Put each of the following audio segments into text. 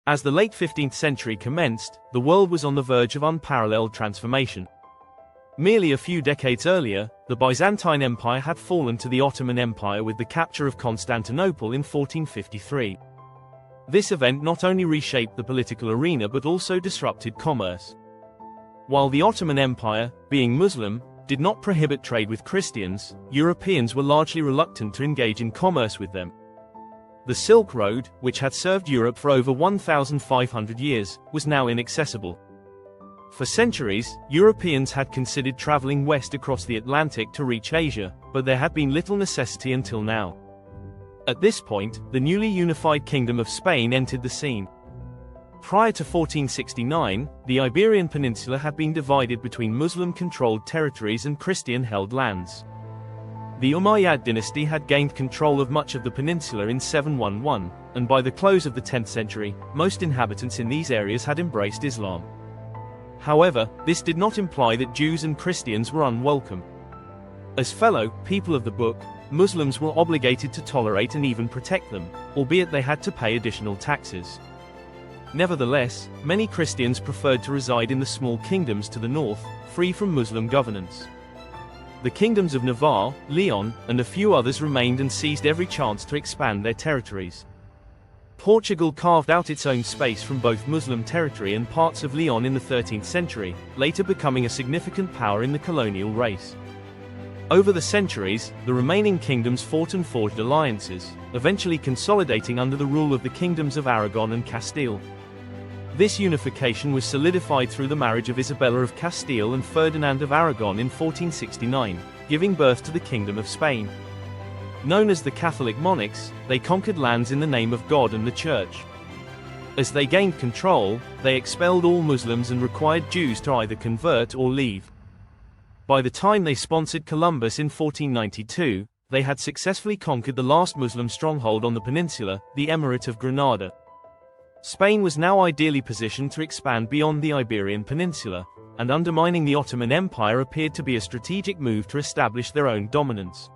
As the late 15th century commenced, the world was on the verge of unparalleled transformation. Merely a few decades earlier, the Byzantine Empire had fallen to the Ottoman Empire with the capture of Constantinople in 1453. This event not only reshaped the political arena but also disrupted commerce. While the Ottoman Empire, being Muslim, did not prohibit trade with Christians, Europeans were largely reluctant to engage in commerce with them. The Silk Road, which had served Europe for over 1,500 years, was now inaccessible. For centuries, Europeans had considered traveling west across the Atlantic to reach Asia, but there had been little necessity until now. At this point, the newly unified Kingdom of Spain entered the scene. Prior to 1469, the Iberian Peninsula had been divided between Muslim-controlled territories and Christian-held lands. The Umayyad dynasty had gained control of much of the peninsula in 711, and by the close of the 10th century, most inhabitants in these areas had embraced Islam. However, this did not imply that Jews and Christians were unwelcome. As fellow people of the book, Muslims were obligated to tolerate and even protect them, albeit they had to pay additional taxes. Nevertheless, many Christians preferred to reside in the small kingdoms to the north, free from Muslim governance. The kingdoms of Navarre, Leon, and a few others remained and seized every chance to expand their territories. Portugal carved out its own space from both Muslim territory and parts of Leon in the 13th century, later becoming a significant power in the colonial race. Over the centuries, the remaining kingdoms fought and forged alliances, eventually consolidating under the rule of the kingdoms of Aragon and Castile. This unification was solidified through the marriage of Isabella of Castile and Ferdinand of Aragon in 1469, giving birth to the Kingdom of Spain. Known as the Catholic monarchs, they conquered lands in the name of God and the Church. As they gained control, they expelled all Muslims and required Jews to either convert or leave. By the time they sponsored Columbus in 1492, they had successfully conquered the last Muslim stronghold on the peninsula, the Emirate of Granada. Spain was now ideally positioned to expand beyond the Iberian Peninsula, and undermining the Ottoman Empire appeared to be a strategic move to establish their own dominance.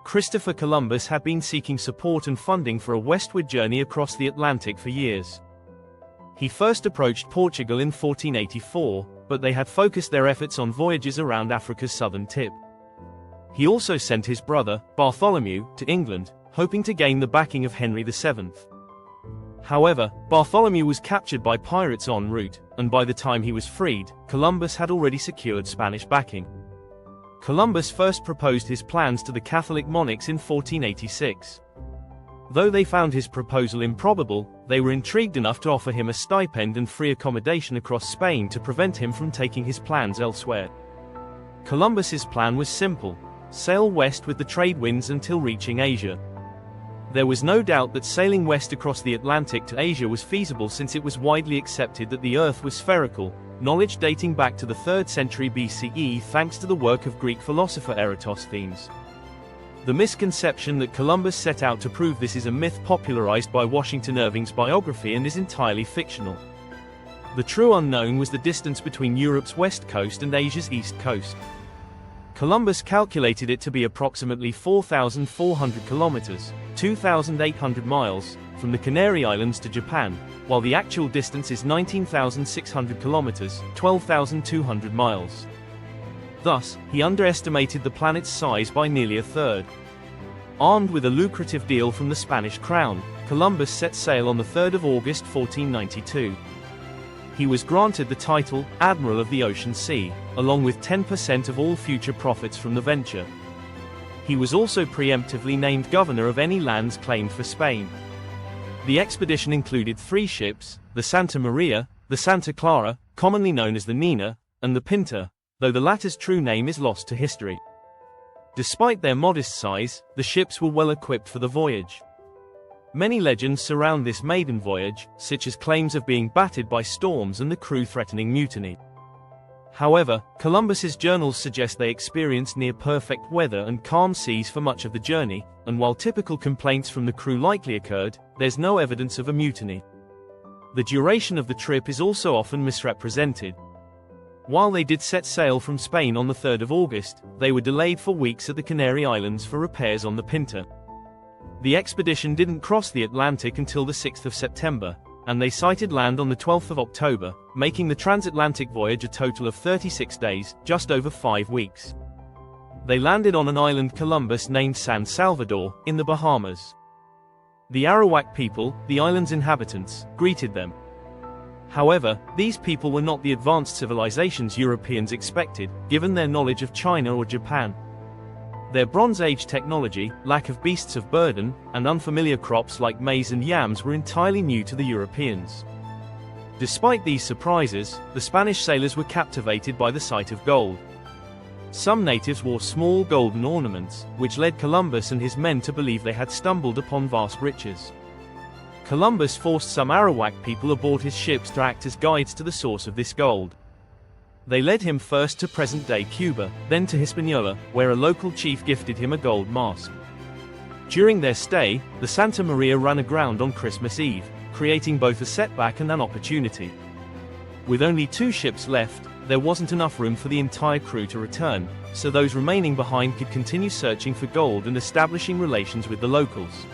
Christopher Columbus had been seeking support and funding for a westward journey across the Atlantic for years. He first approached Portugal in 1484, but they had focused their efforts on voyages around Africa's southern tip. He also sent his brother, Bartholomew, to England, hoping to gain the backing of Henry VII. However, Bartholomew was captured by pirates en route, and by the time he was freed, Columbus had already secured Spanish backing. Columbus first proposed his plans to the Catholic monarchs in 1486. Though they found his proposal improbable, they were intrigued enough to offer him a stipend and free accommodation across Spain to prevent him from taking his plans elsewhere. Columbus's plan was simple: sail west with the trade winds until reaching Asia. There was no doubt that sailing west across the Atlantic to Asia was feasible since it was widely accepted that the Earth was spherical, knowledge dating back to the 3rd century BCE thanks to the work of Greek philosopher Eratosthenes. The misconception that Columbus set out to prove this is a myth popularized by Washington Irving's biography and is entirely fictional. The true unknown was the distance between Europe's west coast and Asia's east coast. Columbus calculated it to be approximately 4,400 kilometers, 2,800 miles, from the Canary Islands to Japan, while the actual distance is 19,600 kilometers, 12,200 miles. Thus, he underestimated the planet's size by nearly a third. Armed with a lucrative deal from the Spanish crown, Columbus set sail on the 3rd of August 1492. He was granted the title Admiral of the Ocean Sea, along with 10% of all future profits from the venture. He was also preemptively named governor of any lands claimed for Spain. The expedition included 3 ships, the Santa Maria, the Santa Clara, commonly known as the Nina, and the Pinta, though the latter's true name is lost to history. Despite their modest size, the ships were well equipped for the voyage. Many legends surround this maiden voyage, such as claims of being battered by storms and the crew threatening mutiny. However, Columbus's journals suggest they experienced near-perfect weather and calm seas for much of the journey, and while typical complaints from the crew likely occurred, there's no evidence of a mutiny. The duration of the trip is also often misrepresented. While they did set sail from Spain on the 3rd of August, they were delayed for weeks at the Canary Islands for repairs on the Pinta. The expedition didn't cross the Atlantic until the 6th of September, and they sighted land on the 12th of October, making the transatlantic voyage a total of 36 days, just over 5 weeks. They landed on an island Columbus named San Salvador, in the Bahamas. The Arawak people, the island's inhabitants, greeted them. However, these people were not the advanced civilizations Europeans expected, given their knowledge of China or Japan. Their Bronze Age technology, lack of beasts of burden, and unfamiliar crops like maize and yams were entirely new to the Europeans. Despite these surprises, the Spanish sailors were captivated by the sight of gold. Some natives wore small golden ornaments, which led Columbus and his men to believe they had stumbled upon vast riches. Columbus forced some Arawak people aboard his ships to act as guides to the source of this gold. They led him first to present-day Cuba, then to Hispaniola, where a local chief gifted him a gold mask. During their stay, the Santa Maria ran aground on Christmas Eve, creating both a setback and an opportunity. With only 2 ships left, there wasn't enough room for the entire crew to return, so those remaining behind could continue searching for gold and establishing relations with the locals.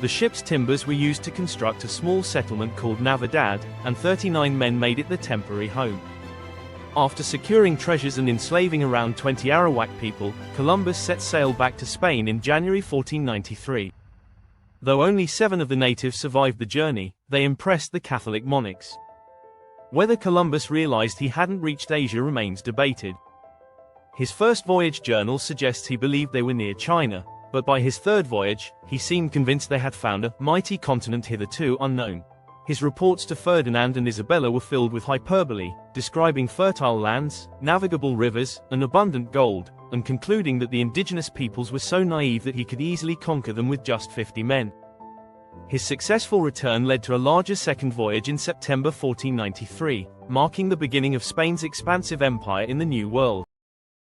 The ship's timbers were used to construct a small settlement called Navidad, and 39 men made it their temporary home. After securing treasures and enslaving around 20 Arawak people, Columbus set sail back to Spain in January 1493. Though only 7 of the natives survived the journey, they impressed the Catholic monarchs. Whether Columbus realized he hadn't reached Asia remains debated. His first voyage journal suggests he believed they were near China, but by his third voyage, he seemed convinced they had found a mighty continent hitherto unknown. His reports to Ferdinand and Isabella were filled with hyperbole, describing fertile lands, navigable rivers, and abundant gold, and concluding that the indigenous peoples were so naive that he could easily conquer them with just 50 men. His successful return led to a larger second voyage in September 1493, marking the beginning of Spain's expansive empire in the New World.